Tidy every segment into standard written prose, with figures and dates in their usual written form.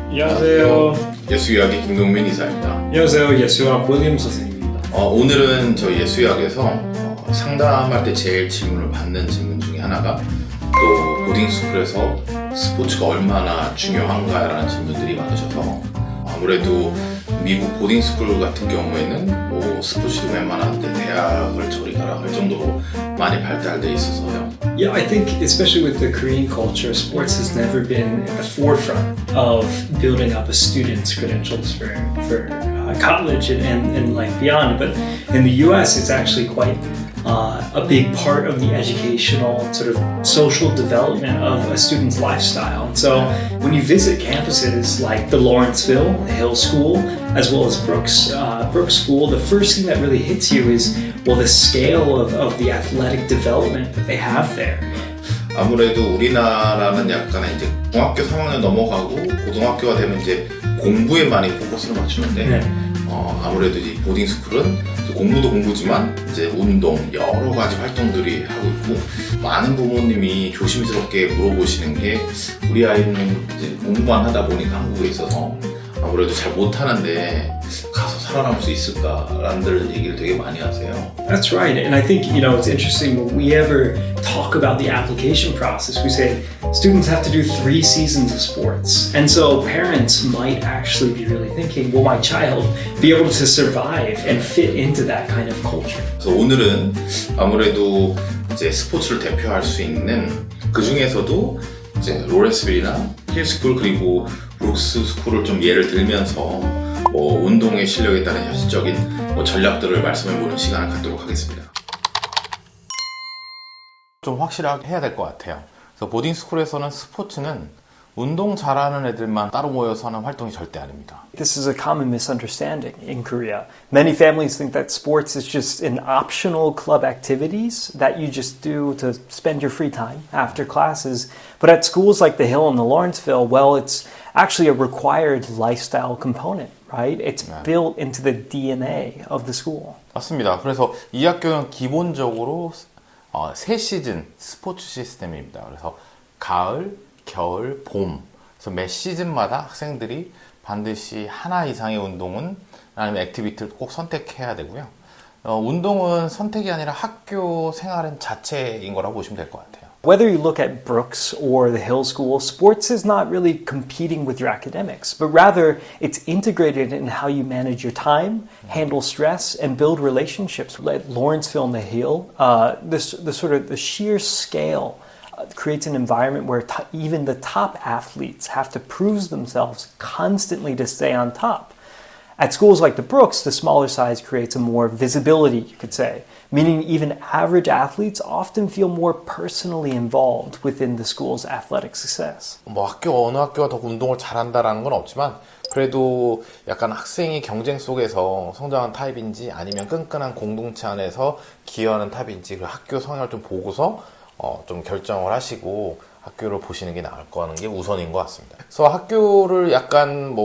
안녕하세요. 예스유학의 김동민 이사입니다. 안녕하세요. 예스유학 윌리엄 선생님입니다. 오늘은 저희 예스유학에서 상담할 때 제일 질문을 받는 질문 중에 하나가 또 보딩스쿨에서 스포츠가 얼마나 중요한가라는 질문들이 많으셔서 아무래도 미국 보딩스쿨 같은 경우에는 뭐 스포츠도 웬만한데 대학을 저리 가라 할 정도로 많이 발달돼 있어서요. Yeah, I think especially with the Korean culture, sports has never been at the forefront of building up a student's credentials for college and like beyond. But in the U.S., it's actually quite a big part of the educational sort of social development of a student's lifestyle. And so when you visit campuses like the Lawrenceville School, as well as Brooks School, the first thing that really hits you is, well, the scale of the athletic development that they have there. 아무래도 우리나라는 약간 이제 중학교 3학년 넘어가고 고등학교가 되면 이제 공부에 많이 포커스를 맞추는데 아무래도 이 보딩스쿨은 공부도 공부지만 이제 운동 여러 가지 활동들이 하고 있고 많은 부모님이 조심스럽게 물어보시는 게 우리 아이는 이제 공부만 하다 보니까 한국에 있어서 아무래도 잘 못하는데 가서 살아남을 수 있을까라는 얘기를 되게 많이 하세요. That's right, and I think it's interesting when we ever talk about the application process. We say students have to do 3 seasons of sports, and so parents might actually be really thinking, will my child be able to survive and fit into that kind of culture? 그래서 오늘은 아무래도 이제 스포츠를 대표할 수 있는 그 중에서도 이제 로렌스빌이나 힐스쿨 그리고 브룩스 스쿨을 좀 예를 들면서 운동의 실력에 따른 현실적인 전략들을 말씀해보는 시간을 갖도록 하겠습니다. 좀 확실하게 해야 될 것 같아요. 그래서 보딩스쿨에서는 스포츠는 운동 잘하는 애들만 따로 모여서 하는 활동이 절대 아닙니다. This is a common misunderstanding in Korea. Many families think that sports is just an optional club activities that you just do to spend your free time after classes. But at schools like the Hill and the Lawrenceville, well, it's actually a required lifestyle component, right? It's built into the DNA of the school. 맞습니다. 그래서 이 학교는 기본적으로 3시즌 스포츠 시스템입니다. 그래서 가을, 겨울, 봄. 그래서 매 시즌마다 학생들이 반드시 하나 이상의 운동은 아니면 액티비티를 꼭 선택해야 되고요. 운동은 선택이 아니라 학교 생활은 자체인 거라고 보시면 될 것 같아요. Whether you look at Brooks or the Hill School, sports is not really competing with your academics, but rather it's integrated in how you manage your time, handle stress, and build relationships. At Lawrenceville and the Hill, the sheer scale creates an environment where even the top athletes have to prove themselves constantly to stay on top. At schools like the Brooks, the smaller size creates a more visibility, you could say, meaning even average athletes often feel more personally involved within the school's athletic success. 어느 학교가 더 운동을 잘한다라는 건 없지만 그래도 약간 학생이 경쟁 속에서 성장한 타입인지 아니면 끈끈한 공동체 안에서 기여하는 타입인지 그 학교 성향을 좀 보고서 좀 결정을 하시고 학교를 보시는 게 나을 거는 게 우선인 것 같습니다. 그래서 학교를 약간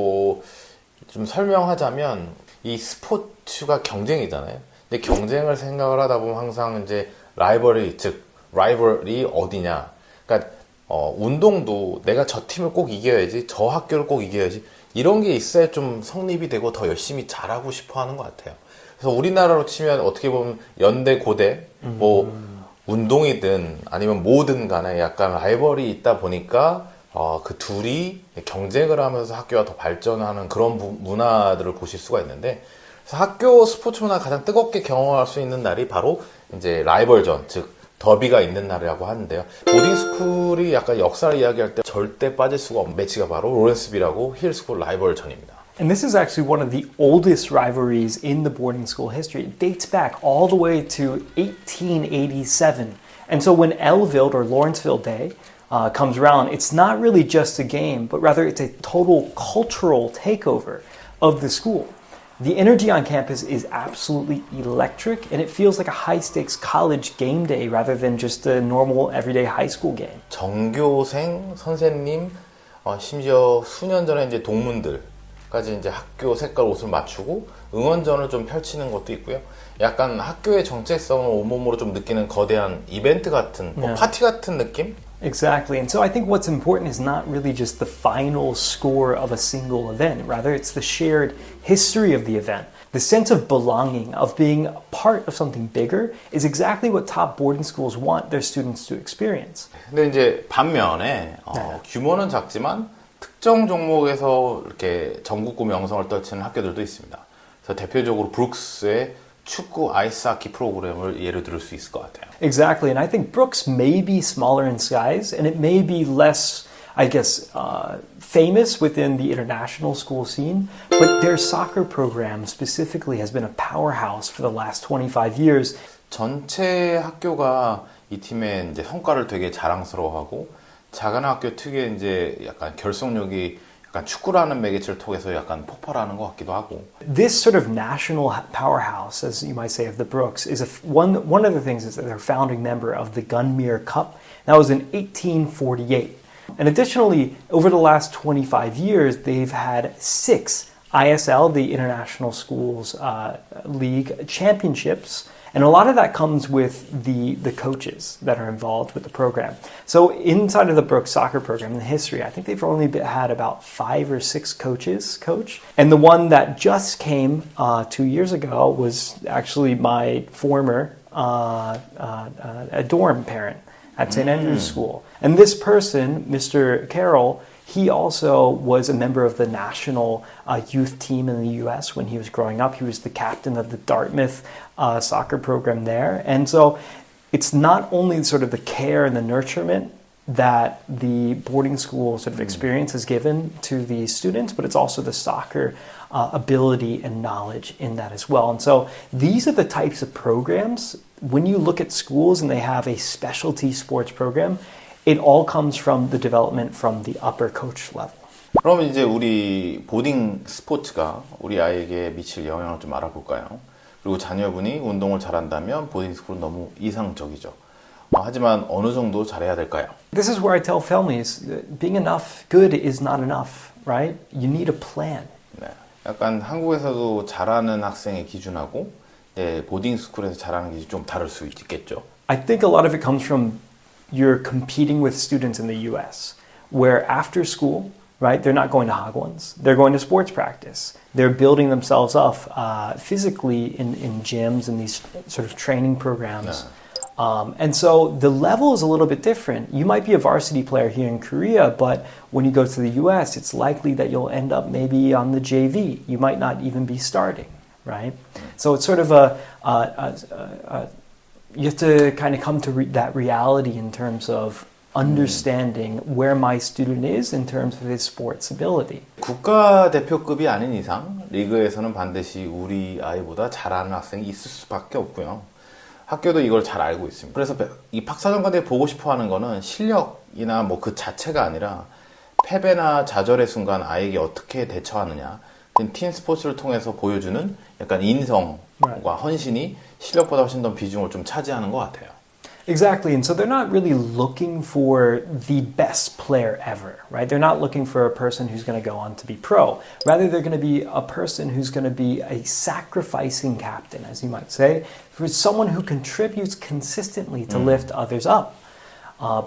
좀 설명하자면 이 스포츠가 경쟁이잖아요. 근데 경쟁을 생각을 하다 보면 항상 이제 라이벌이 즉 라이벌이 어디냐. 그러니까 운동도 내가 저 팀을 꼭 이겨야지, 저 학교를 꼭 이겨야지 이런 게 있어야 좀 성립이 되고 더 열심히 잘하고 싶어 하는 것 같아요. 그래서 우리나라로 치면 어떻게 보면 연대 고대 운동이든 아니면 뭐든 간에 약간 라이벌이 있다 보니까 그 둘이 경쟁을 하면서 학교가 더 발전하는 그런 문화들을 보실 수가 있는데 그래서 학교 스포츠 문화 가장 뜨겁게 경험할 수 있는 날이 바로 이제 라이벌전, 즉 더비가 있는 날이라고 하는데요. 보딩스쿨이 약간 역사를 이야기할 때 절대 빠질 수가 없는 매치가 바로 로렌스빌하고 힐스쿨 라이벌전입니다. And this is actually one of the oldest rivalries in the boarding school history. It dates back all the way to 1887. And so when Elville or Lawrenceville Day comes around, it's not really just a game, but rather it's a total cultural takeover of the school. The energy on campus is absolutely electric, and it feels like a high-stakes college game day rather than just a normal everyday high school game. 전교생, 선생님, 심지어 수년 전에 이제 동문들까지 이제 학교 색깔 옷을 맞추고 응원전을 좀 펼치는 것도 있고요. 약간 학교의 정체성을 온몸으로 좀 느끼는 거대한 이벤트 같은, 파티 같은 느낌? Exactly. And so I think what's important is not really just the final score of a single event. Rather, it's the shared history of the event. The sense of belonging, of being a part of something bigger, is exactly what top boarding schools want their students to experience. 근데 이제 반면에 규모는 작지만 특정 종목에서 이렇게 전국구 명성을 떨치는 학교들도 있습니다. 그래서 대표적으로 브룩스의 축구 아이스하키 프로그램을 예로 들을 수 있을 것 같아요. Exactly, and I think Brooks may be smaller in size, and it may be less, I guess, famous within the international school scene, but their soccer program specifically has been a powerhouse for the last 25 years. 전체 학교가 이 팀의 이제 성과를 되게 자랑스러워하고 작은 학교 특유의 이제 약간 결속력이 약간 축구라는 매개체를 통해서 약간 폭발하는 것 같기도 하고. This sort of national powerhouse, as you might say, of the Brooks, is one of the things is that they're a founding member of the Gunmere Cup. That was in 1848. And additionally, over the last 25 years, they've had 6 ISL, the International Schools League championships. And a lot of that comes with the coaches that are involved with the program. So inside of the Brooks soccer program in the history, I think they've only had about 5 or 6 coaches coach. And the one that just came 2 years ago was actually my former a dorm parent at St. Andrew's School. And this person, Mr. Carroll, he also was a member of the national youth team in the U.S. when he was growing up. He was the captain of the Dartmouth soccer program there. And so it's not only sort of the care and the nurturement that the boarding school sort of experience has given to the students, but it's also the soccer ability and knowledge in that as well. And so these are the types of programs, when you look at schools and they have a specialty sports program, it all comes from the development from the upper coach level. 그럼 이제 우리 보딩 스포츠가 우리 아이에게 미칠 영향을 좀 알아볼까요? 그리고 자녀분이 운동을 잘한다면 보딩 스쿨은 너무 이상적이죠. 하지만 어느 정도 잘해야 될까요? This is where I tell families that being enough good is not enough, right? You need a plan. 네, 약간 한국에서도 잘하는 학생의 기준하고 보딩 스쿨에서 잘하는 기준이 좀 다를 수 있겠죠. I think a lot of it comes from you're competing with students in the U.S. where after school, right, they're not going to Hagwons, they're going to sports practice. They're building themselves up physically in gyms and these sort of training programs. And so the level is a little bit different. You might be a varsity player here in Korea, but when you go to the U.S., it's likely that you'll end up maybe on the JV. You might not even be starting, right? So it's sort of you have to kind of come to that reality in terms of understanding where my student is in terms of his sports ability. 국가대표급이 아닌 이상 리그에서는 반드시 우리 아이보다 잘하는 학생이 있을 수밖에 없고요. 학교도 이걸 잘 알고 있습니다. 그래서 입학사정관들이 보고 싶어하는 거는 실력이나 뭐 그 자체가 아니라 패배나 좌절의 순간 아이에게 어떻게 대처하느냐, 팀 스포츠를 통해서 보여주는 약간 인성과 헌신이 실력보다 훨씬 더 비중을 좀 차지하는 것 같아요. Exactly, and so they're not really looking for the best player ever, right? They're not looking for a person who's going to go on to be pro. Rather, they're going to be a person who's going to be a sacrificing captain, as you might say, for someone who contributes consistently to lift others up.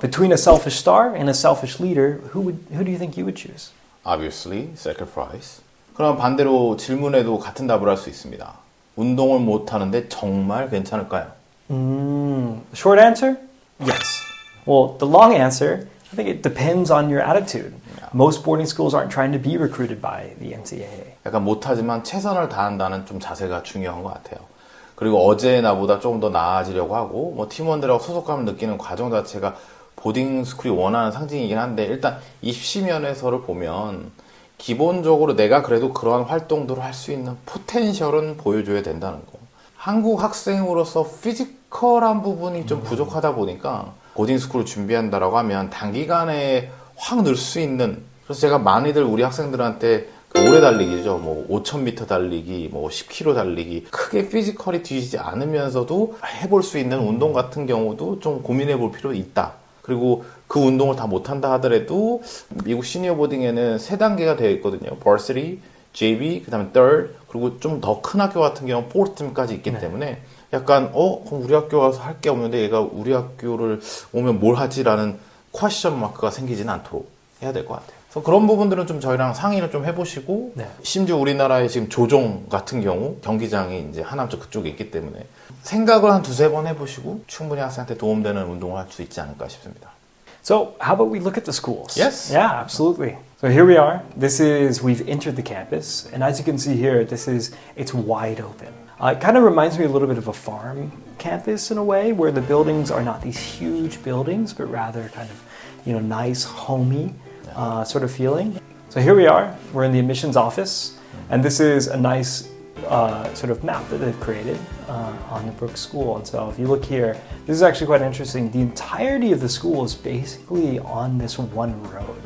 Between a selfish star and a selfish leader, who do you think you would choose? Obviously, sacrifice. 그럼 반대로 질문에도 같은 답을 할 수 있습니다. 운동을 못하는데 정말 괜찮을까요? Short answer? Yes. Well, the long answer, I think it depends on your attitude. Most boarding schools aren't trying to be recruited by the NCAA. 약간 못하지만 최선을 다한다는 좀 자세가 중요한 것 같아요. 그리고 어제 나보다 조금 더 나아지려고 하고 뭐 팀원들하고 소속감을 느끼는 과정 자체가 보딩스쿨이 원하는 상징이긴 한데 일단 입시 면에서를 보면 기본적으로 내가 그래도 그러한 활동들을 할 수 있는 포텐셜은 보여줘야 된다는 거. 한국 학생으로서 피지컬한 부분이 좀 부족하다 보니까 보딩스쿨을 준비한다라고 하면 단기간에 확 늘 수 있는, 그래서 제가 많이들 우리 학생들한테 오래 달리기죠. 뭐 5,000m 달리기, 뭐 10km 달리기, 크게 피지컬이 뒤지지 않으면서도 해볼 수 있는 운동 같은 경우도 좀 고민해 볼 필요 있다. 그리고 그 운동을 다 못한다 하더라도 미국 시니어 보딩에는 3단계가 되어 있거든요. varsity, JV, 그 다음에 third, 그리고 좀 더 큰 학교 같은 경우는 fourth 팀까지 있기 때문에 약간 그럼 우리 학교 와서 할 게 없는데 얘가 우리 학교를 오면 뭘 하지라는 퀘스천 마크가 생기지는 않도록 해야 될 것 같아요. 그래서 그런 부분들은 좀 저희랑 상의를 좀 해보시고 네. 심지어 우리나라의 지금 조종 같은 경우 경기장이 이제 하남 쪽 그쪽에 있기 때문에 생각을 한 두세 번 해보시고 충분히 학생한테 도움되는 운동을 할 수 있지 않을까 싶습니다. So, how about we look at the schools? Yes. Yeah, absolutely. So here we are. We've entered the campus, and as you can see here, it's wide open. It kind of reminds me a little bit of a farm campus in a way, where the buildings are not these huge buildings, but rather kind of, nice, homey sort of feeling. So here we are. We're in the admissions office, and this is a nice sort of map that they've created on the Brooks School. And so if you look here, this is actually quite interesting. The entirety of the school is basically on this one road.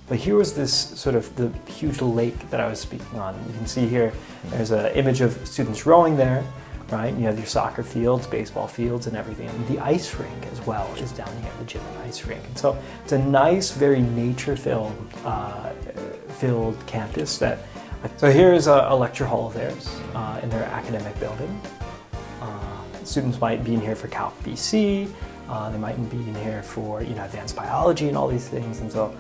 But here was this sort of the huge lake that I was speaking on. You can see here, there's an image of students rowing there, right? You have your soccer fields, baseball fields, and everything. And the ice rink as well is down here, the gym and ice rink. And so it's a nice, very nature-filled campus that. So here's a lecture hall of theirs in their academic building. Students might be in here for Calc BC. They might be in here for advanced biology and all these things. And so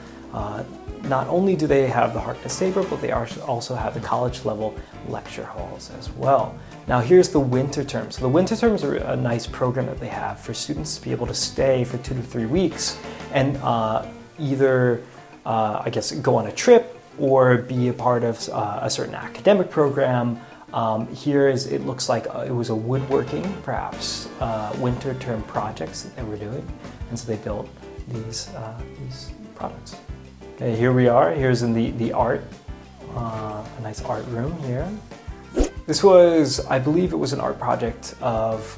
not only do they have the Harkness Sabre, but they also have the college level lecture halls as well. Now here's the winter term. So the winter terms are a nice program that they have for students to be able to stay for 2 to 3 weeks and either go on a trip or be a part of a certain academic program. It looks like it was a woodworking, perhaps, winter term projects that they were doing. And so they built these products. Okay, here we are. Here's in the art, a nice art room here. This was, I believe it was an art project of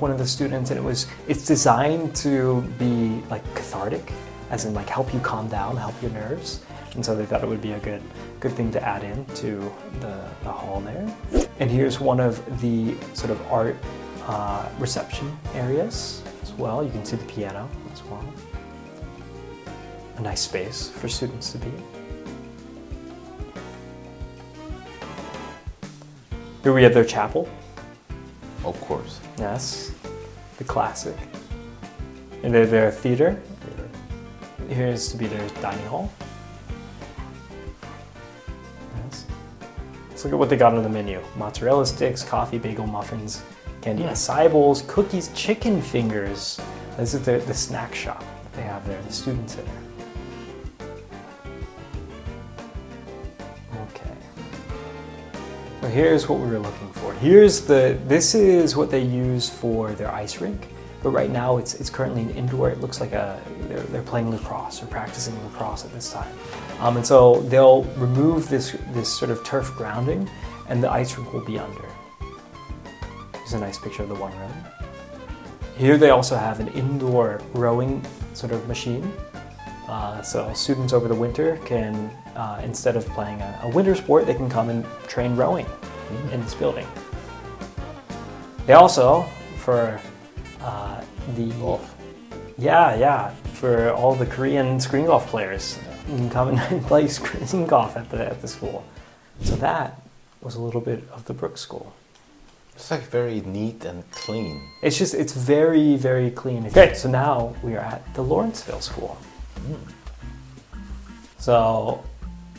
one of the students, and it's designed to be like cathartic, as in like help you calm down, help your nerves. And so they thought it would be a good thing to add in to the hall there. And here's one of the sort of art reception areas as well. You can see the piano as well. A nice space for students to be. Here we have their chapel. Of course. Yes, the classic. And their theater. Here's to be their dining hall. Let's look at what they got on the menu. Mozzarella sticks, coffee, bagel, muffins, candy acai bowls, cookies, chicken fingers. This is the snack shop that they have there, the student center. Okay. So here's what we were looking for. This is what they use for their ice rink. But right now it's currently an indoor. It looks like they're playing lacrosse or practicing lacrosse at this time. And so they'll remove this sort of turf grounding, and the ice rink will be under. Here's a nice picture of the one room. Here they also have an indoor rowing sort of machine. So students over the winter can, instead of playing a winter sport, they can come and train rowing in this building. They also, for Golf. for all the Korean screen golf players, you can come and play screen golf at the school. So that was a little bit of the Brooks School. It's like very neat and clean. It's very, very clean. Okay, so now we are at the Lawrenceville School. So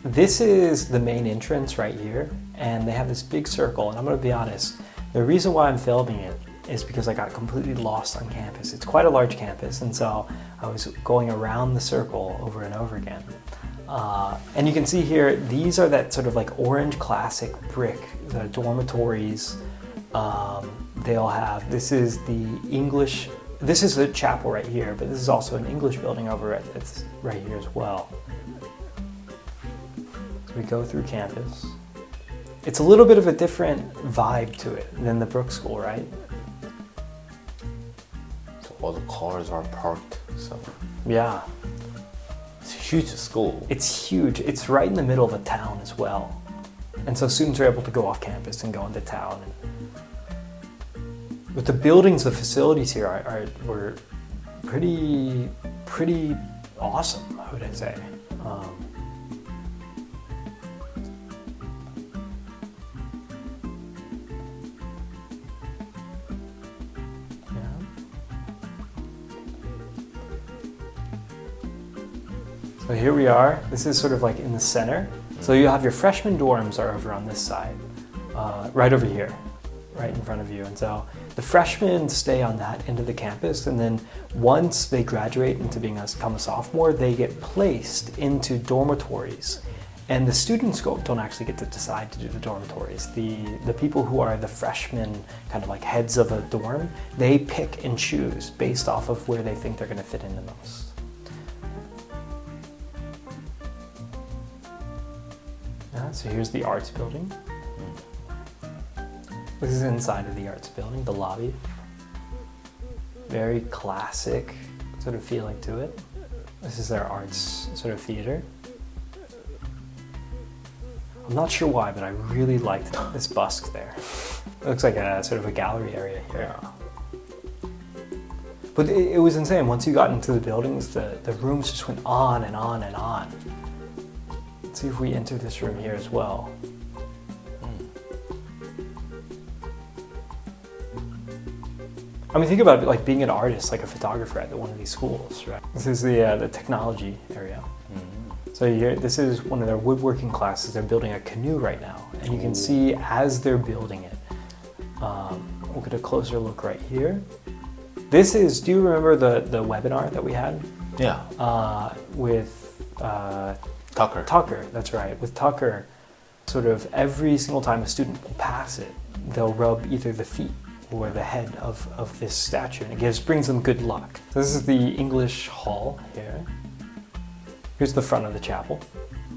this is the main entrance right here, and they have this big circle, and I'm going to be honest, the reason why I'm filming it is because I got completely lost on campus. It's quite a large campus, and so I was going around the circle over and over again. And you can see here, these are that sort of like orange classic brick, the dormitories. They'll have, this is the English, this is the chapel right here, but this is also an English building over at it's right here as well. So we go through campus. It's a little bit of a different vibe to it than the Brooks School, right? So all the cars are parked. So Yeah. it's a huge school. It's huge. It's right in the middle of a town as well. And so students are able to go off campus and go into town. But the buildings, the facilities here were pretty awesome, I would say. So here we are. This is sort of like in the center. So you have your freshman dorms are over on this side, right over here, right in front of you. And so the freshmen stay on that end of the campus, and then once they graduate into become a sophomore, they get placed into dormitories. And the students don't actually get to decide to do the dormitories. The people who are the freshmen, kind of like heads of a dorm, they pick and choose based off of where they think they're going to fit in the most. So here's the arts building. This is inside of the arts building, the lobby. Very classic sort of feeling to it. This is their arts sort of theater. I'm not sure why, but I really liked this busk there. It looks like a sort of a gallery area here. But it was insane. Once you got into the buildings, the rooms just went on and on and on. Let's see if we enter this room here as well. I mean, think about it like being an artist, like a photographer at one of these schools, right? This is the technology area. So this is one of their woodworking classes. They're building a canoe right now. And you can see as they're building it. We'll get a closer look right here. This is, do you remember the webinar that we had? Yeah. With Tucker. Tucker, that's right. With Tucker, sort of every single time a student will pass it, they'll rub either the feet or the head of this statue, and it brings them good luck. So this is the English hall here. Here's the front of the chapel.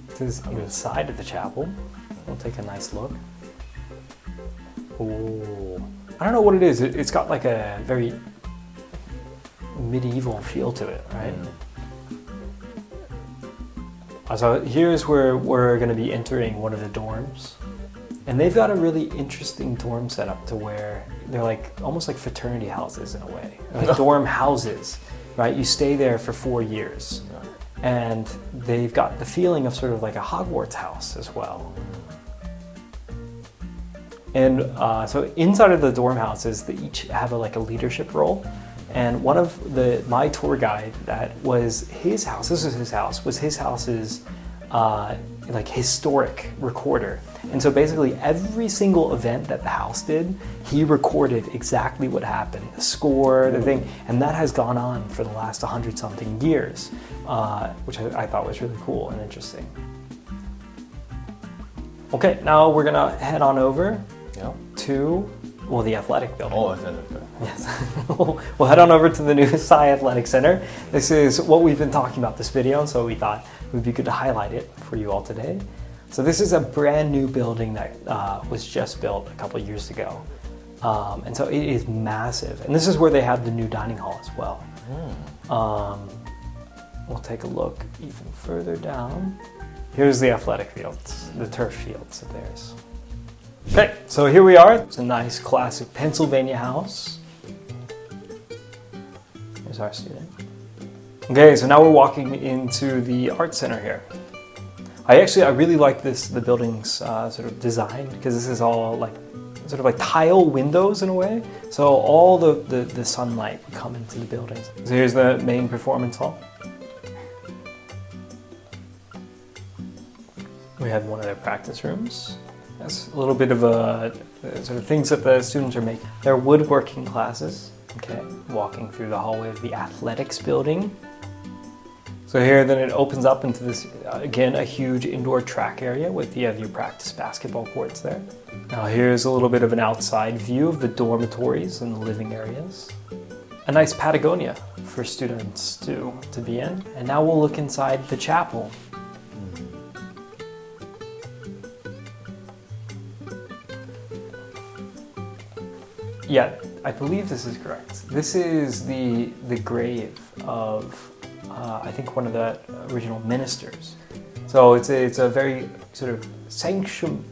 This is the side of the chapel. We'll take a nice look. Oh, I don't know what it is. It's got like a very medieval feel to it, right? So here's where we're going to be entering one of the dorms. And they've got a really interesting dorm setup to where they're like almost like fraternity houses in a way, like dorm houses, right? You stay there for 4 years, and they've got the feeling of sort of like a Hogwarts house as well. And so inside of the dorm houses, they each have like a leadership role. And one of my tour guide, that was his house. This was his house's like historic recorder. And so basically every single event that the house did, he recorded exactly what happened, the score, the thing, and that has gone on for the last 100-something years, which I thought was really cool and interesting. Okay, now we're gonna head on over to, well, the athletic building. Oh, athletic building. Yes. We'll head on over to the new Sci Athletic Center. This is what we've been talking about this video, so we thought it would be good to highlight it for you all today. So this is a brand new building that was just built a couple years ago. And so it is massive. And this is where they have the new dining hall as well. We'll take a look even further down. Here's the athletic fields, the turf fields of theirs. Okay, so here we are. It's a nice classic Pennsylvania house. Here's our student. Okay, so now we're walking into the art center here. I really like the building's sort of design, because this is all like sort of like tile windows in a way. So all the sunlight would come into the building. So here's the main performance hall. We have one of their practice rooms. That's a little bit of sort of things that the students are making. They're woodworking classes. Okay, walking through the hallway of the athletics building. So here then it opens up into this, again, a huge indoor track area with you have your practice basketball courts there. Now here's a little bit of an outside view of the dormitories and the living areas. A nice Patagonia for students to be in. And now we'll look inside the chapel. Yeah, I believe this is correct. This is the grave of I think one of the original ministers. So it's a very sort of sanctuarial,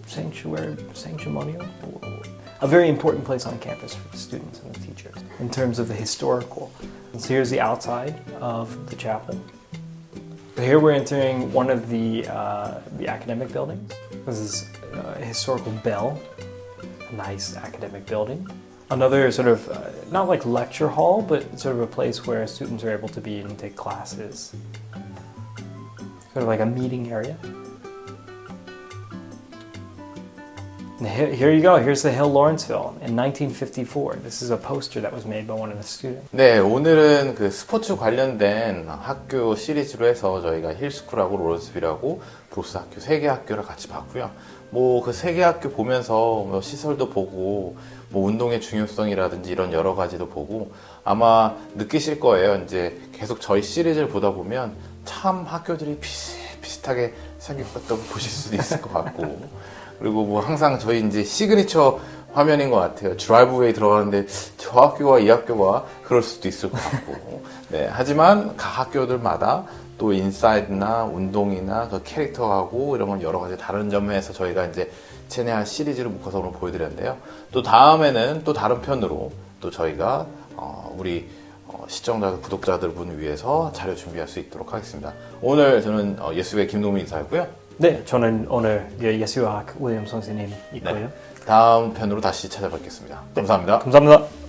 a very important place on campus for the students and the teachers in terms of the historical. And so here's the outside of the chapel. So here we're entering one of the academic buildings. This is a historical bell, a nice academic building. Another sort of, not like lecture hall, but sort of a place where students are able to be and take classes. Sort of like a meeting area. And here you go. Here's the Hill Lawrenceville in 1954. This is a poster that was made by one of the students. 네, 오늘은 그 스포츠 관련된 학교 시리즈로 해서 저희가 힐스쿨하고 로렌스빌하고 브룩스 학교 3개 학교를 같이 봤고요. 뭐 그 3개 학교 보면서 뭐 시설도 보고 뭐 운동의 중요성이라든지 이런 여러 가지도 보고 아마 느끼실 거예요. 이제 계속 저희 시리즈를 보다 보면 참 학교들이 비슷하게 생겼다고 보실 수도 있을 것 같고 그리고 뭐 항상 저희 이제 시그니처 화면인 것 같아요. 드라이브웨이 들어가는데 저 학교와 이 학교가 그럴 수도 있을 것 같고. 네, 하지만 각 학교들마다 또 인사이드나 운동이나 그 캐릭터하고 이런 건 여러 가지 다른 점에서 저희가 이제 체내한 시리즈를 묶어서 오늘 보여드렸는데요. 또 다음에는 또 다른 편으로 또 저희가 우리 시청자들, 구독자들분 위해서 자료 준비할 수 있도록 하겠습니다. 오늘 저는 예스유학 김동민 인사했고요. 네, 저는 오늘 예스유학 윌리엄 선생님 있고요. 네, 다음 편으로 다시 찾아뵙겠습니다. 감사합니다. 감사합니다.